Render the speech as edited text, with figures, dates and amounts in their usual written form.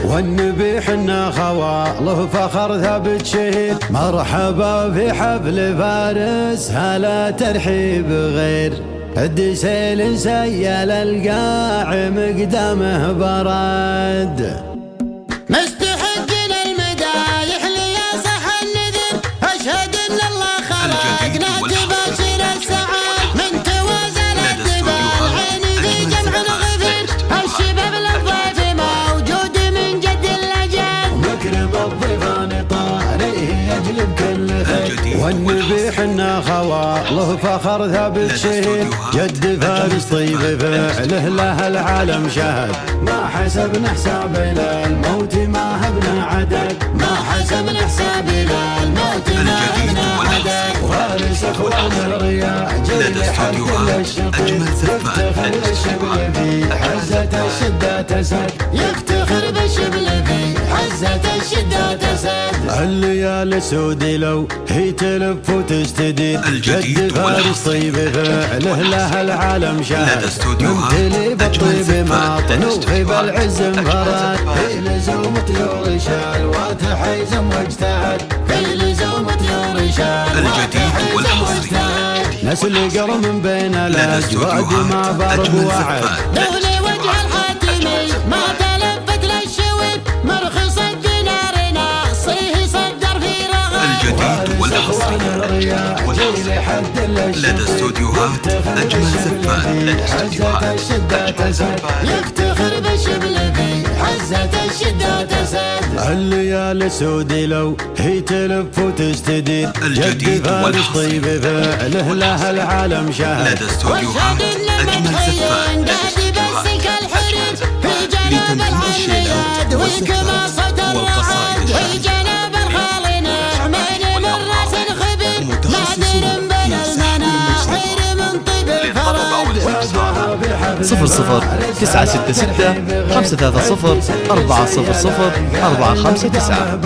والنبي حنا خواله فخر ثابت شهيد. مرحبا في حفل فارس هلا ترحيب غير الدسيل سيل القاع مقدامه برد. مستحقنا المدايح ليا صح النذر اشهد ان الله خلقنا تباشر السعاد من توازن الدبال عيني في جمع الغفر الشباب الضيف موجود من جد الاجاد. مكرم الضيفان طاريه يجلب كل خير والنبي حنا خواله فخر ثابت شهيد. جد فارس طيب فعله له العالم شهد. ما حسبنا حساب للموت ما هبنا عدد. ما حسبنا حساب للموت ما هبنا عدد. فارس اخوان الرياح جيل حد الشقي يفتخر بالشبل في حزة الشدة تسد. يفتخر بالشبل في حزة الشدة تسد. الليالي سودي لو هي تلف وتستدير. جد فارس طيب فعله له العالم شهد. ممتلي بالطيب ماطن وفي بالعز انفرد. في لزوم طيور شال وتحيزم واجتهد. في لزوم طيور شال وتحيزم واجتهد. نسل قر من بين الازواج ما ضرب وعد. دولي وجه الحاتمي ما تلفت للشويب مرخص الدينار ناصيه صدر في رغد. الجديد والأصلي لدى استوديوهات أجمل زفان. يفتخر بالشبل في حزة الشدة تسد. الليالي سودي لو هي تلف وتستدير. جد فارس طيب فعله له العالم شهد. لدى استوديوهات أجمل زفان. في جناب الحميد وكما صدى الرعد. في جناب الخالي نعمين من راس خبير نادر بين المناحير من طيب فرد. 00 966 530 400 459.